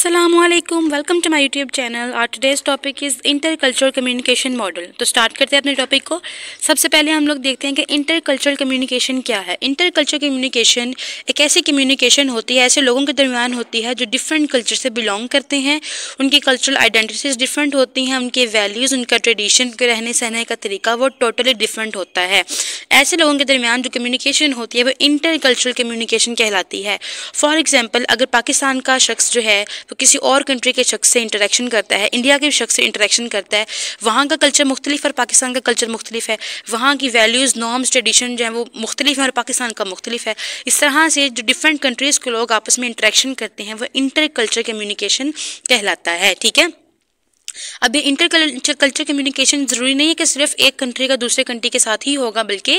असलामुअलैकुम, welcome to my YouTube channel. Our today's topic is intercultural communication model. तो start करते हैं अपने topic को। सबसे पहले हम लोग देखते हैं कि इंटरकल्चरल कम्युनिकेशन क्या है। इंटरकल्चरल कम्युनिकेशन एक ऐसी कम्युनिकेशन होती है, ऐसे लोगों के दरमियान होती है जो डिफरेंट कल्चर से बिलोंग करते हैं। उनकी कल्चरल आइडेंटिटीज़ डिफरेंट होती हैं, उनके वैल्यूज़, उनका ट्रेडिशन, के रहने सहने का तरीका वो टोटली डिफरेंट होता है। ऐसे लोगों के दरमियान जो कम्युनिकेशन होती है वो इंटरकल्चरल कम्युनिकेशन कहलाती है। फॉर एग्जाम्पल, अगर पाकिस्तान का शख्स जो है तो किसी और कंट्री के शख्स से इंटरेक्शन करता है, इंडिया के शख्स से इंटरेक्शन करता है, वहाँ का कल्चर मुख्तलिफ और पाकिस्तान का कल्चर मुख्तलिफ है, वहाँ की वैल्यूज़, नॉर्म्स, ट्रेडिशन जो है वो मुख्तलिफ है और पाकिस्तान का मुख्तलिफ है। इस तरह से जो डिफरेंट कंट्रीज़ के लोग आपस में इंटरेक्शन करते हैं वो इंटरकल्चर कम्युनिकेशन कहलाता है। ठीक है। अब ये इंटरकल्चर कम्युनिकेशन ज़रूरी नहीं है कि सिर्फ एक कंट्री का दूसरे कंट्री के साथ ही होगा, बल्कि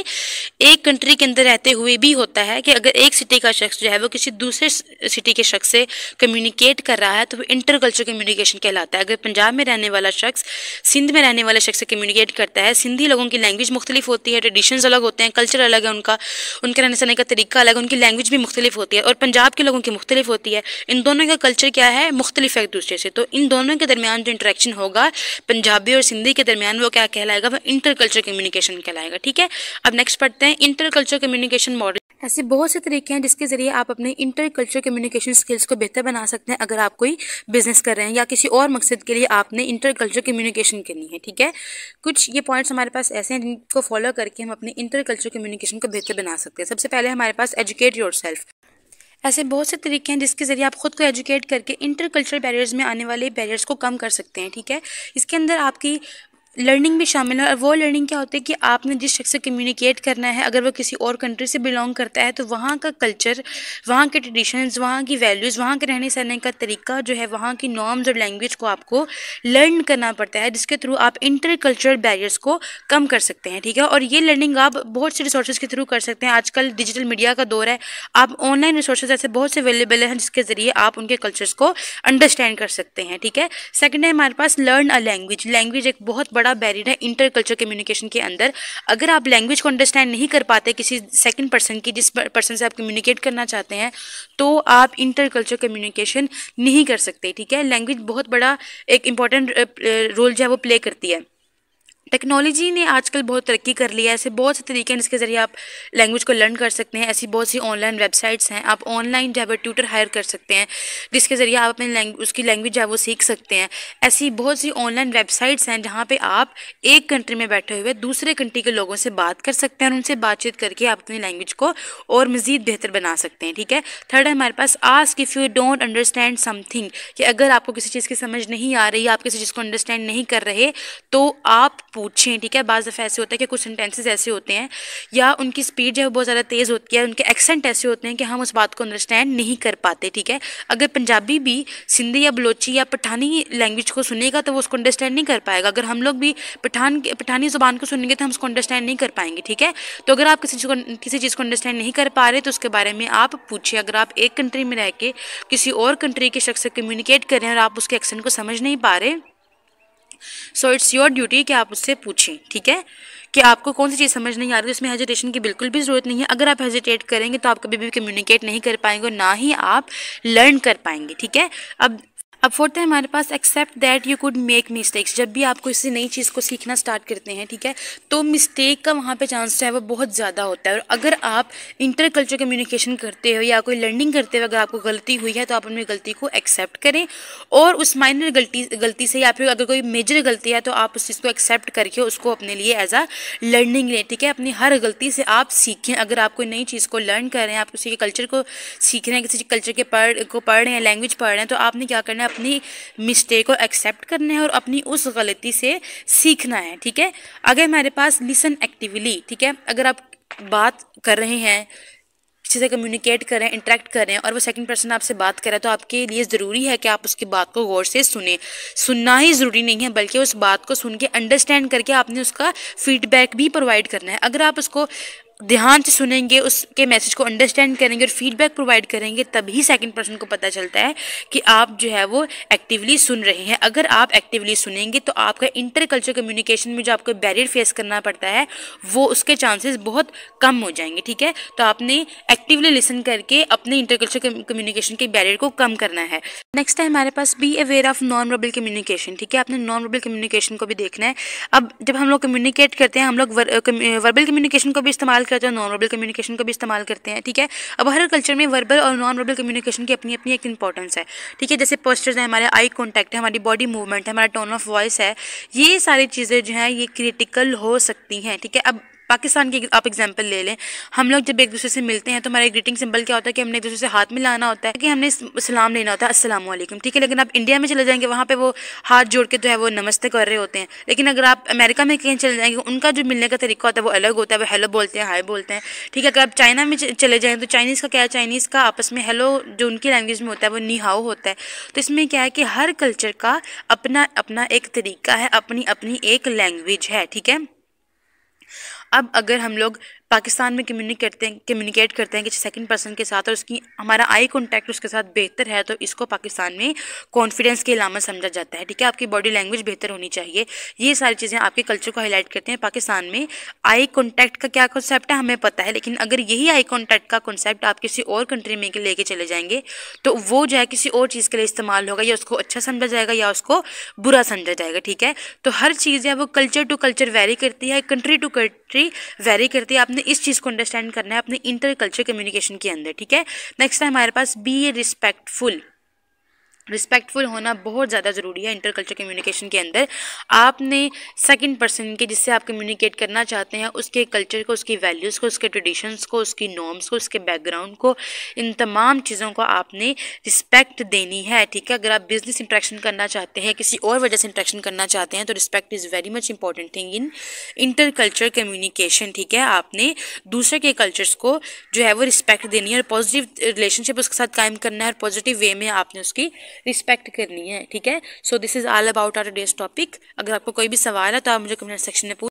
एक कंट्री के अंदर रहते हुए भी होता है कि अगर एक सिटी का शख्स जो है वो किसी दूसरे सिटी के शख्स से कम्युनिकेट कर रहा है तो वो इंटरकल्चर कम्युनिकेशन कहलाता है। अगर पंजाब में रहने वाला शख्स सिंध में रहने वाले शख्स से कम्युनिकेट करता है, सिंधी लोगों की लैंग्वेज मुख्तलिफ होती है, ट्रेडिशंस अलग होते हैं, कल्चर अलग है उनका, उनके रहने सहने का तरीका अलग, उनकी लैंग्वेज भी मुख्तलिफ होती है, और पंजाब के लोगों की मुख्तलिफ होती है। इन दोनों का कल्चर क्या है, मुख्तलिफ है एक दूसरे से। तो इन दोनों के दरमियान जो इंटरेक्शन होगा पंजाबी और सिंधी के दरमियान, वो क्या कहलाएगा, वो इंटरकल्चर कम्युनिकेशन कहलाएगा। ठीक है। अब नेक्स्ट पढ़ते हैं इंटरकल्चर कम्युनिकेशन मॉडल। ऐसे बहुत से तरीके हैं जिसके जरिए आप अपने इंटरकल्चर कम्युनिकेशन स्किल्स को बेहतर बना सकते हैं। अगर आप कोई बिजनेस कर रहे हैं या किसी और मकसद के लिए आपने इंटरकल्चर कम्युनिकेशन करनी है। ठीक है। कुछ ये पॉइंट्स हमारे पास ऐसे हैं जिनको फॉलो करके हम अपने इंटरकल्चर कम्युनिकेशन को बेहतर बना सकते हैं। सबसे पहले हमारे पास एजुकेट योरसेल्फ। ऐसे बहुत से तरीके हैं जिसके ज़रिए आप खुद को एजुकेट करके इंटरकल्चरल बैरियर्स में आने वाले बैरियर्स को कम कर सकते हैं। ठीक है। इसके अंदर आपकी लर्निंग भी शामिल है, और वो लर्निंग क्या होती है कि आपने जिस शख्स से कम्युनिकेट करना है, अगर वो किसी और कंट्री से बिलोंग करता है तो वहाँ का कल्चर, वहाँ के ट्रेडिशंस, वहाँ की वैल्यूज़, वहाँ के रहने सहने का तरीका जो है, वहाँ की नॉर्म्स और लैंग्वेज को आपको लर्न करना पड़ता है, जिसके थ्रू आप इंटरकल्चरल बैरियर्स को कम कर सकते हैं। ठीक है। और ये लर्निंग आप बहुत से रिसोर्सेज के थ्रू कर सकते हैं। आजकल डिजिटल मीडिया का दौर है, आप ऑनलाइन रिसोर्सेज ऐसे बहुत से अवेलेबल हैं जिसके ज़रिए आप उनके कल्चर्स को अंडरस्टैंड कर सकते हैं। ठीक है। सेकंड है हमारे पास लर्न अ लैंग्वेज। लैंग्वेज एक बहुत बड़ा बैरियर है इंटरकल्चर कम्युनिकेशन के अंदर। अगर आप लैंग्वेज को अंडरस्टैंड नहीं कर पाते किसी सेकंड पर्सन की, जिस पर्सन से आप कम्युनिकेट करना चाहते हैं, तो आप इंटरकल्चर कम्युनिकेशन नहीं कर सकते। ठीक है। लैंग्वेज बहुत बड़ा एक इम्पॉर्टेंट रोल जो है वो प्ले करती है। टेक्नोलॉजी ने आजकल बहुत तरक्की कर ली है। ऐसे बहुत से तरीके हैं जिसके ज़रिए आप लैंग्वेज को लर्न कर सकते हैं। ऐसी बहुत सी ऑनलाइन वेबसाइट्स हैं, आप ऑनलाइन जो है ट्यूटर हायर कर सकते हैं जिसके ज़रिए आप अपने उसकी लैंग्वेज जो है वो सीख सकते हैं। ऐसी बहुत सी ऑनलाइन वेबसाइट्स हैं जहाँ पे आप एक कंट्री में बैठे हुए दूसरे कंट्री के लोगों से बात कर सकते हैं और उनसे बातचीत करके आप अपनी लैंग्वेज को और मज़ीद बेहतर बना सकते हैं। ठीक है। थर्ड है हमारे पास ask if you don't understand something, कि अगर आपको किसी चीज़ की समझ नहीं आ रही, आप किसी चीज़ को अंडरस्टैंड नहीं कर रहे, तो आप पूछें। ठीक है। बाज़ दफ़ा ऐसे होता है कि कुछ सेंटेंसेस ऐसे होते हैं या उनकी स्पीड जो है बहुत ज़्यादा तेज़ होती है, उनके एक्सेंट ऐसे होते हैं कि हम उस बात को अंडरस्टैंड नहीं कर पाते। ठीक है। अगर पंजाबी भी सिंधी या बलोची या पठानी लैंग्वेज को सुनेगा तो वो उसको अंडरस्टैंड नहीं कर पाएगा। अगर हम लोग भी पठानी ज़ुबान को सुनेंगे तो हम उसको अंडरस्टैंड नहीं कर पाएंगे। ठीक है। तो अगर आप किसी चीज़ को अंडरस्टैंड नहीं कर पा रहे तो उसके बारे में आप पूछिए। अगर आप एक कंट्री में रह के किसी और कंट्री के शख्स से कम्युनिकेट कर रहे हैं और आप उसके एक्सेंट को समझ नहीं पा रहे, सो इट्स योर ड्यूटी कि आप उससे पूछें। ठीक है। कि आपको कौन सी चीज़ समझ नहीं आ रही, इसमें हेजिटेशन की बिल्कुल भी ज़रूरत नहीं है। अगर आप हेजिटेट करेंगे तो आप कभी भी कम्युनिकेट नहीं कर पाएंगे और ना ही आप लर्न कर पाएंगे। ठीक है। अब फोर्थ है हमारे पास accept that you could make mistakes. जब भी आप किसी नई चीज़ को सीखना स्टार्ट करते हैं, ठीक है, तो मिस्टेक का वहाँ पे चांस जो है वो बहुत ज़्यादा होता है। और अगर आप इंटरकल्चर कम्युनिकेशन करते हो या कोई लर्निंग करते हो, अगर आपको गलती हुई है तो आप अपनी गलती को एक्सेप्ट करें और उस माइनर गलती से, या फिर अगर कोई मेजर गलती है तो आप उस चीज़ को एक्सेप्ट करके उसको अपने लिए एज आ लर्निंग लें। ठीक है। अपनी हर गलती से आप सीखें। अगर आप कोई नई चीज़ को लर्न कर रहे हैं, आप किसी के कल्चर को सीख रहे हैं, किसी कल्चर के पढ़ रहे हैं, लैंग्वेज पढ़ रहे हैं, तो आपने क्या करना है, अपनी मिस्टेक को एक्सेप्ट करना है और अपनी उस गलती से सीखना है। ठीक है। अगर हमारे पास लिसन एक्टिवली, ठीक है, अगर आप बात कर रहे हैं, किसी से कम्युनिकेट कर रहे हैं, इंटरेक्ट कर रहे हैं और वो सेकंड पर्सन आपसे बात कर रहा है, तो आपके लिए ज़रूरी है कि आप उसकी बात को गौर से सुने। सुनना ही ज़रूरी नहीं है, बल्कि उस बात को सुन के अंडरस्टैंड करके आपने उसका फीडबैक भी प्रोवाइड करना है। अगर आप उसको ध्यान से सुनेंगे, उसके मैसेज को अंडरस्टैंड करेंगे और फीडबैक प्रोवाइड करेंगे, तभी सेकंड पर्सन को पता चलता है कि आप जो है वो एक्टिवली सुन रहे हैं। अगर आप एक्टिवली सुनेंगे तो आपका इंटरकल्चर कम्युनिकेशन में जो आपको बैरियर फेस करना पड़ता है वो उसके चांसेस बहुत कम हो जाएंगे। ठीक है, तो आपने एक्टिवली लिसन करके अपने इंटरकल्चर कम्युनिकेशन के बैरियर को कम करना है। नेक्स्ट है हमारे पास be aware of non verbal communication. ठीक है, आपने नॉन वर्बल कम्युनिकेशन को भी देखना है। अब जब हम लोग कम्युनिकेट करते हैं, हम लोग वर्बल कम्युनिकेशन को भी इस्तेमाल करते हैं, नॉन वर्बल कम्युनिकेशन को भी इस्तेमाल करते हैं। ठीक है, अब हर कल्चर में वर्बल और नॉन वर्बल कम्युनिकेशन की अपनी अपनी एक इंपॉर्टेंस है। ठीक है, जैसे पोस्चर्स है, हमारे आई कॉन्टैक्ट है, हमारी बॉडी मूवमेंट है, हमारा टोन ऑफ वॉइस है, ये सारी चीज़ें जो हैं ये क्रिटिकल हो सकती हैं। ठीक है, अब पाकिस्तान की आप एग्जांपल ले लें, हम लोग जब एक दूसरे से मिलते हैं तो हमारा ग्रीटिंग सिंबल क्या होता है कि हमने एक दूसरे से हाथ मिलाना होता है, कि हमने सलाम लेना होता है अस्सलाम वालेकुम। ठीक है, लेकिन आप इंडिया में चले जाएंगे, वहाँ पे वो हाथ जोड़ के जो है वो नमस्ते कर रहे होते हैं। लेकिन अगर आप अमेरिका में कहीं चले जाएंगे, उनका जो मिलने का तरीका होता है वो अलग होता है, वो हेलो बोलते हैं, हाय बोलते हैं। ठीक है, अगर आप चाइना में चले जाएँ तो चाइनीज़ का क्या है, चाइनीज़ का आपस में हेलो जो उनकी लैंग्वेज में होता है वो नी हाओ होता है। तो इसमें क्या है कि हर कल्चर का अपना अपना एक तरीका है, अपनी अपनी एक लैंग्वेज है। ठीक है, अब अगर हम लोग पाकिस्तान में कम्युनिकेट करते हैं किसी सेकंड पर्सन के साथ और उसकी हमारा आई कांटेक्ट उसके साथ बेहतर है, तो इसको पाकिस्तान में कॉन्फिडेंस की अलामत समझा जाता है। ठीक है, आपकी बॉडी लैंग्वेज बेहतर होनी चाहिए। ये सारी चीज़ें आपके कल्चर को हाईलाइट करते हैं। पाकिस्तान में आई कॉन्टैक्ट का क्या कॉन्सेप्ट है हमें पता है, लेकिन अगर यही आई कॉन्टैक्ट का कॉन्सेप्ट आप किसी और कंट्री में लेके चले जाएंगे तो वो जो है किसी और चीज़ के लिए इस्तेमाल होगा, या उसको अच्छा समझा जाएगा या उसको बुरा समझा जाएगा। ठीक है, तो हर चीज़ है वो कल्चर टू कल्चर वेरी करती है, कंट्री टू कंट्री वेरी करती है। आपने इस चीज़ को अंडरस्टैंड करना है अपने इंटर कल्चर कम्युनिकेशन के अंदर। ठीक है, नेक्स्ट है हमारे पास बी रिस्पेक्टफुल। रिस्पेक्टफुल होना बहुत ज़्यादा ज़रूरी है इंटर कल्चर कम्युनिकेशन के अंदर। आपने सेकंड पर्सन के जिससे आप कम्युनिकेट करना चाहते हैं उसके कल्चर को, उसकी वैल्यूज़ को, उसके ट्रेडिशंस को, उसकी नॉर्म्स को, उसके बैकग्राउंड को, इन तमाम चीज़ों को आपने रिस्पेक्ट देनी है। ठीक है, अगर आप बिजनेस इंट्रैक्शन करना चाहते हैं, किसी और वजह से इंट्रैक्शन करना चाहते हैं, तो respect is very much important thing in inter culture communication. ठीक है, आपने दूसरे के कल्चर्स को जो है वो रिस्पेक्ट देनी है और पॉजिटिव रिलेशनशिप उसके साथ कायम करना है और पॉजिटिव वे में आपने उसकी रिस्पेक्ट करनी है। ठीक है, so this is all about our today's topic. अगर आपको कोई भी सवाल है तो आप मुझे कमेंट सेक्शन में पूछ